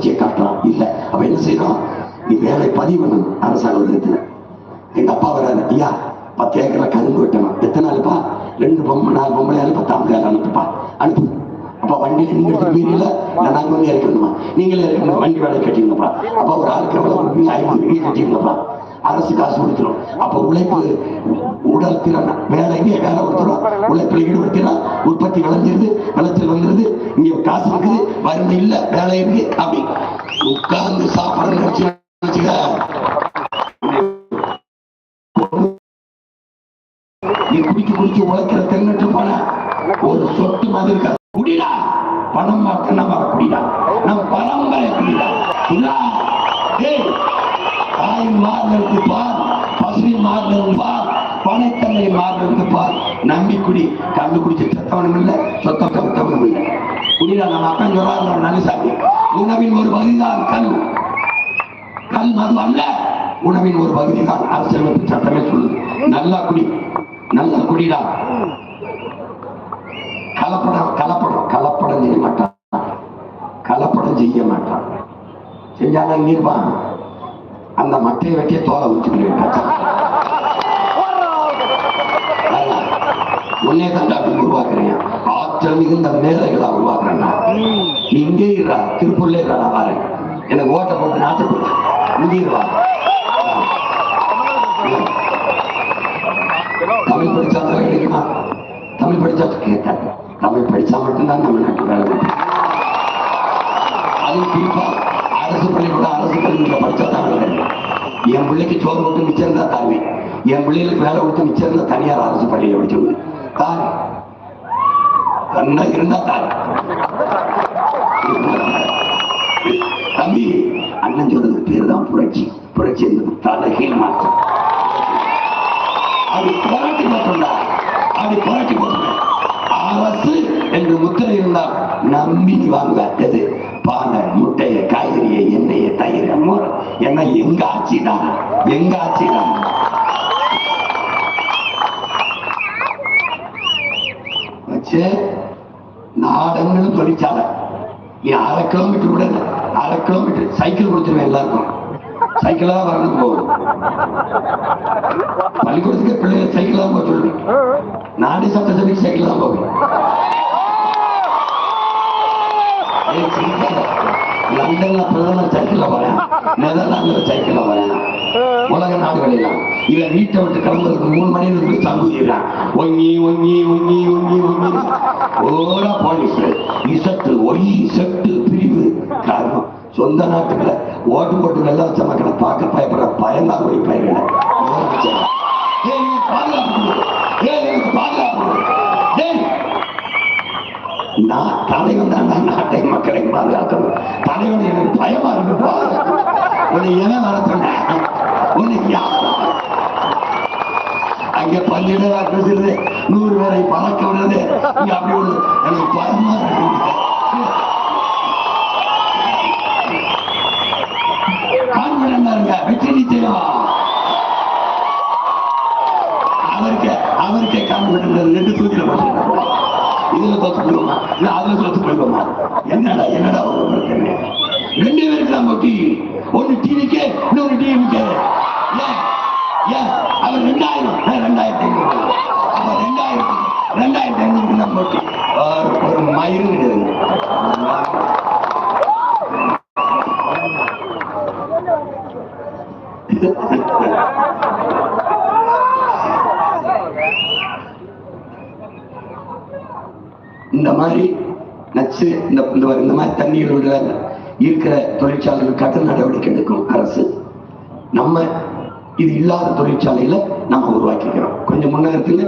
வளர்ச்சியை காட்டலாம். இல்ல அப்ப என்ன செய்யணும், நீ வேலை பதிவு பண்ணணும் அரசாங்கத்துல. எங்க அப்பா வராது, ஐயா 10 ஏக்கர்ல கரும்பு வெட்டணும், எத்தனை நாளுப்பா, 2 பொம்மை 4 பொம்பளையாலும் 10 ஆம்பளையாலும் அனுப்புப்பா, அனுப்பு. அப்ப வண்டியில நீங்க எடுத்துருவீங்களா, நாங்க வந்து இறக்கணுமா, நீங்களே இறக்கணும், வண்டி வேலை கட்டிங்கப்பா. அப்ப ஒரு ஆளுக்கு எவ்வளவு 500 கட்டிங்கப்பா, அரசு காசு கொடுத்துரும். அப்ப உழைப்பு உடல் திறன் வேலைக்கு வேலை கொடுத்துரும், உழைப்பில் ஈடுபடுத்தினா உற்பத்தி விளைஞ்சிருது, விளைச்சல் வந்துருது, இங்க காசு இருக்குது, வறுமை இல்ல, வேலை இருக்கு. அப்படி உட்கார்ந்து சாப்பிடணும்னு வச்சுக்க, நீ குடிச்சு உழைக்கிற தென்னட்டு போன ஒரு சொட்டு மாதிரி இருக்க குடிடா, பணம் நம்ம குடிடா, நம்ம பரம்பரை குடிடா. தாய் மாறுதலுக்கு பார், பசுமை மாறுதலுக்கு பார், பனைத்தன்மை மாறுதலுக்கு பார். நம்பி குடி, கண்டு குடிச்சு செத்தவனும் இல்லை, சொத்தம் கவித்தவனும் இல்லை. குடிடா. நம்ம அப்பன் சொல்றாங்க நல்லசாமி, உணவின் ஒரு பகுதிதான் கல், கல் மது அல்ல, உணவின் ஒரு பகுதி தான் அரசியலமைப்பு சட்டமே சொல்லுது. நல்லா குடி, நல்லா குடிடா. கலப்படம் செய்ய மாட்டான், கலப்படம் செய்ய மாட்டான். செஞ்சாலும் நீர்வான் அந்த மட்டையை வெட்டிய தோலை ஊற்றி உன்னே தான் அப்படி உருவாக்குறேன். ஆற்றல் மிகுந்த மேதைகளா உருவாக்குறேன். நீ இங்கே இருடா, திருப்பூர்ல இருடா, நான் வரேன், எனக்கு ஓட்ட போட்டு நாட்டை போட்டு இங்கே இருவா. தமிழ் படிச்சா தான் கிடைக்குமா, தமிழ் படிச்சா கேட்டாங்க, தமிழ் படிச்சா மட்டும்தான் நம்ம நாட்டு வேலை. அது குறிப்பா அரசு பள்ளிக்கூடம், அரசு பள்ளிக்கூடம் படிச்சா தான் வேலை. என் பிள்ளைக்கு சோறு கொடுத்து மிச்சம் இருந்தா தாருவேன், என் பிள்ளைகளுக்கு வேலை கொடுத்து மிச்சம் இருந்தா தனியார் அரசு பள்ளியில படிச்சு தாரு, தன்னை இருந்தா தாரு. தம்பி, அண்ணன் சொல்றது பேர் தான் புரட்சி. புரட்சி என்பது தலைகீழ் மாற்றம். அப்படி புரட்டி போட்டுள்ளா, அப்படி புரட்டி போட்டுள்ள அரசு என்று முத்திரை இருந்தால் நம்பி வாங்க. எது பானை, முட்டையை, காய்கறியை, எண்ணெயை, தயிரை, மோர் என்ன எங்க ஆட்சிதான், எங்க ஆட்சிதான். வச்சு நாடங்களும் தொழிற்சாலை. நீ 1/2 கிலோமீட்டர் விட 1/2 கிலோமீட்டர் சைக்கிள் கொடுத்துருவேன் எல்லாருக்கும். சைக்கிளா வரணும் போகும், பள்ளிக்கூடத்துக்கு பிள்ளைகள் சைக்கிள் தான் போக சொல்லுவேன். நாடு சட்டசபைக்கு சைக்கிள் தான் போவேன். லண்டன்ல பிரதமர் சைக்கிள்ல வரேன், நெதர்லாந்துல சைக்கிள்ல வரேன், உலக நாடுகளெல்லாம் இல்ல வீட்டை விட்டு கிளம்புறதுக்கு 3 மணி நேரத்துக்கு சங்குகிறான். ஒங்கி ஒங்கி ஒங்கி ஒங்கி ஒங்கி ஓரா போலீஸ் இசட்டு ஒய் செட்டு பிரிவு. காரணம் சொந்த நாட்டுல ஓட்டு போட்டு வெள்ள வச்ச மக்களை பார்க்க பயப்படுற பயந்தான் போய் பயிர்களை நான் தலைவன் தான், நான் நாட்டை மக்களை பாதுகாக்கணும். தலைவன் எனக்கு பயமா இருக்குப்பா, உன்னை என நடத்தின உன்னை அங்க 12 பேசுறது, 100 பேரை பறக்க விடுறது, இங்க அப்படி ஒரு எனக்கு பயமா இருக்கு. கான்பிடண்டா இருங்க, வெற்றி நிச்சயம். அவருக்கே கான்பிடண்ட் 2 தூக்கில போட்டு இதுல தோத்து போடுவோமா, இல்ல அதுல தோத்து போயிடுவோமா? என்னடா ஒரு பிரச்சனை? 2 பேருக்கு தான் போட்டி, ஒன்னு டிவிக்கே, இன்னொரு டிவிக்கே. அவர் 2000 2500, அப்ப 2500 தான் போட்டி. ஒரு மயிரும் கிடையாது. இந்த மாதிரி நச்சு இந்த மாதிரி தண்ணீர் விட இருக்கிற தொழிற்சாலைகள் கட்ட நடவடிக்கை எடுக்கும் அரசு. நம்ம இது இல்லாத தொழிற்சாலையில நம்ம உருவாக்கிக்கிறோம். கொஞ்சம் முன்னகத்துங்க.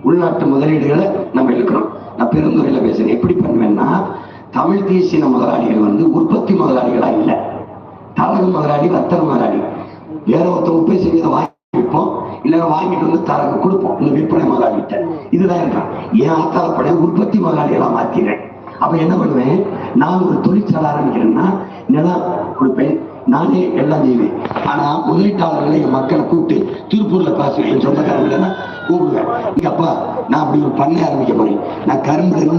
உள்நாட்டு முதலீடுகளை நம்ம எடுக்கிறோம். நான் பெருந்துறையில பேசுறேன். எப்படி பண்ணுவேன்னா, தமிழ் தேசிய முதலாளிகள் உற்பத்தி முதலாளிகளா இல்லை, தரகு முதலாளி, வர்த்தக முதலாளி. வேற ஒருத்தவங்க போய் செஞ்சதை வாங்கி விற்போம், இல்ல வாங்கிட்டு தரகு கொடுப்போம், இந்த விற்பனை முதலாளிகிட்ட. இதுதான் இருக்கான். என் ஆத்தாளப்படைய உற்பத்தி முதலாளிகளா மாத்திடுறேன். அப்ப என்ன பண்ணுவேன், நான் ஒரு தொழிற்சாலை ஆரம்பிக்கிறேன்னா நிலம் கொடுப்பேன், நானே எல்லாம் செய்வேன். ஆனா முதலீட்டாளர்களை என் மக்களை கூப்பிட்டு திருப்பூர்ல பேசுவேன், என் சொந்தக்காரங்க கூப்பிடுவேன். இங்க அப்பா, நான் அப்படி ஒரு பண்ணை ஆரம்பிக்க போறேன், நான் கரும்பு